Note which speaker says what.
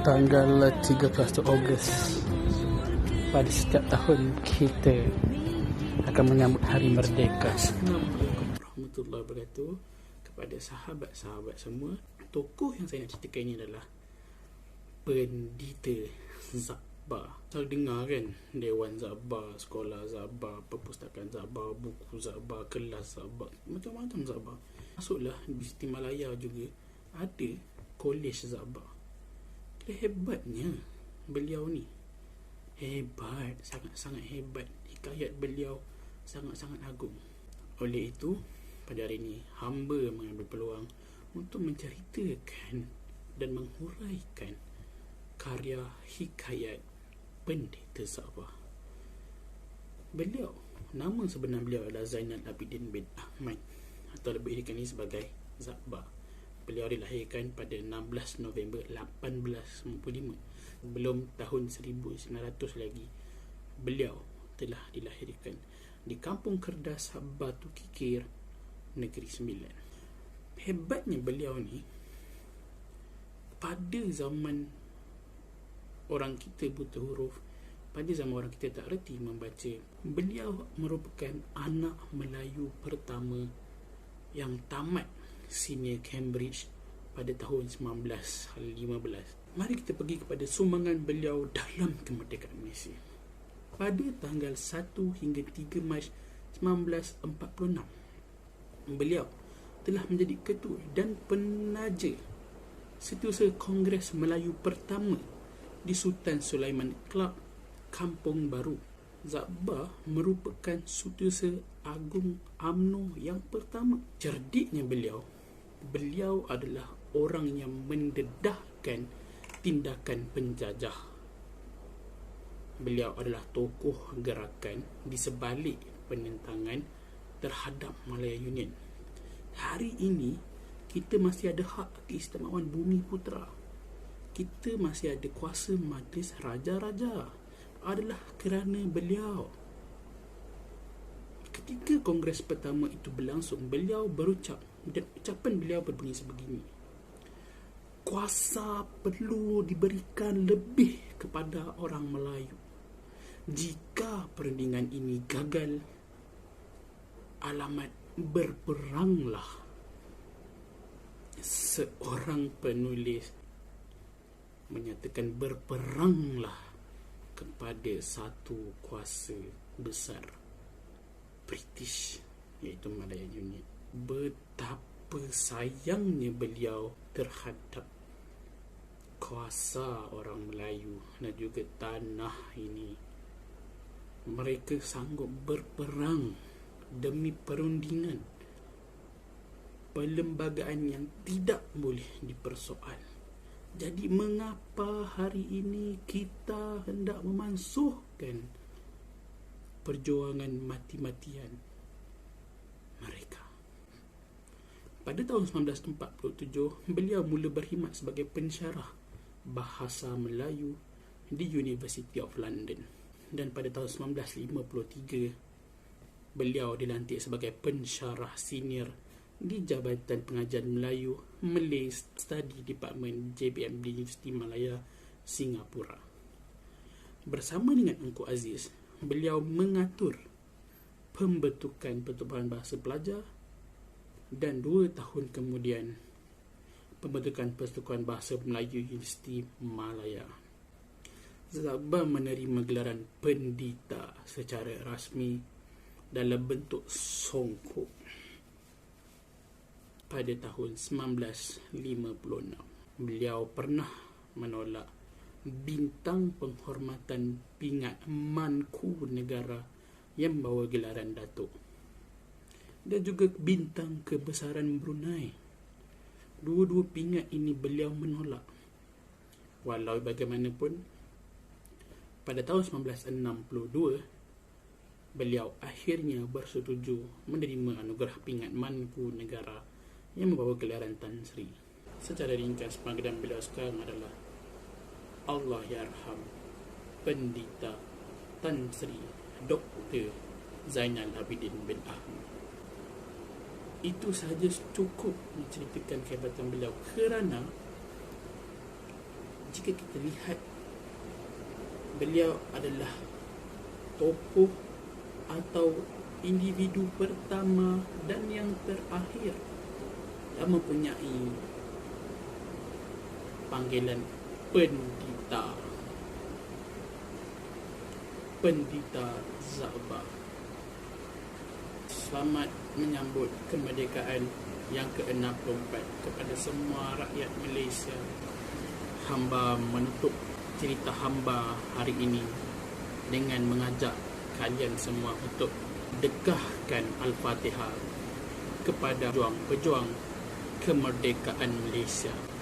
Speaker 1: tanggal 13 Ogos pada setiap tahun kita akan menyambut Hari Merdeka. Assalamualaikum warahmatullahi wabarakatuh. Kepada sahabat-sahabat semua, tokoh yang saya nak ceritakan ini adalah Pendita Zabar. Selalu dengar kan, Dewan Zabar, Sekolah Zabar, Perpustakaan Zabar, Buku Zabar, Kelas Zabar, macam-macam Zabar. Masuklah di Siti Malaya juga ada Kolej Zabar. Hebatnya beliau ni, hebat, sangat-sangat hebat. Hikayat beliau sangat-sangat agung. Oleh itu, pada hari ini hamba mengambil peluang untuk menceritakan dan menghuraikan karya hikayat Pendita Zabar. Beliau, nama sebenar beliau adalah Zainal Abidin bin Ahmad, atau lebih dikenali sebagai Zabar. Beliau dilahirkan pada 16 November 1895. Belum tahun 1900 lagi, beliau telah dilahirkan di Kampung Kerdas, Batu Kikir, Negeri Sembilan. Hebatnya beliau ni, pada zaman orang kita buta huruf, pada zaman orang kita tak reti membaca, beliau merupakan anak Melayu pertama yang tamat senior Cambridge pada tahun 1915. Mari kita pergi kepada sumbangan beliau dalam kemerdekaan Malaysia. Pada tanggal 1 hingga 3 Mac 1946, beliau telah menjadi ketua dan penaja Setiausaha Kongres Melayu pertama di Sultan Sulaiman Club, Kampung Baru. Zabar merupakan Setiausaha Agung UMNO yang pertama. Cerdiknya beliau adalah orang yang mendedahkan tindakan penjajah. Beliau adalah tokoh gerakan di sebalik penentangan terhadap Malaya Union. Hari ini kita masih ada hak keistimewaan Bumi Putera. Kita masih ada kuasa majlis raja-raja, adalah kerana beliau. Ketika kongres pertama itu berlangsung, beliau berucap, dan ucapan beliau berbunyi sebegini: kuasa perlu diberikan lebih kepada orang Melayu. Jika perundingan ini gagal, alamat berperanglah. Seorang penulis menyatakan berperanglah kepada satu kuasa besar, British, iaitu Malaya Union. Betapa sayangnya beliau terhadap kuasa orang Melayu dan juga tanah ini. Mereka sanggup berperang demi perundingan, perlembagaan yang tidak boleh dipersoal. Jadi mengapa hari ini kita hendak memansuhkan perjuangan mati-matian mereka? Pada tahun 1947, beliau mula berkhidmat sebagai pensyarah bahasa Melayu di University of London. Dan pada tahun 1953, beliau dilantik sebagai pensyarah senior di Jabatan Pengajian Melayu Malay Study Department JBM di Universiti Malaya, Singapura. Bersama dengan Engku Aziz, beliau mengatur pembentukan Pertubuhan Bahasa Pelajar, dan 2 tahun kemudian pembentukan Persatuan Bahasa Melayu Universiti Malaya. Zabar menerima gelaran pendita secara rasmi dalam bentuk songkok pada tahun 1956. Beliau pernah menolak bintang penghormatan pingat Manku Negara yang membawa gelaran Datuk, dan juga bintang kebesaran Brunei. Dua-dua pingat ini beliau menolak. Walau bagaimanapun, pada tahun 1962, beliau akhirnya bersetuju menerima anugerah pingat Manku Negara yang membawa gelaran Tan Sri. Secara ringkas, panggilan beliau sekarang adalah Allahyarham Pendita Tan Sri Dr. Zainal Abidin bin Ahmad. Itu sahaja cukup menceritakan kehebatan beliau, kerana jika kita lihat, beliau adalah tokoh atau individu pertama dan yang terakhir yang mempunyai panggilan Pendita Za'bah. Selamat menyambut kemerdekaan yang ke-64 kepada semua rakyat Malaysia. Hamba menutup cerita hamba hari ini dengan mengajak kalian semua untuk dekahkan Al-Fatihah kepada pejuang kemerdekaan Malaysia.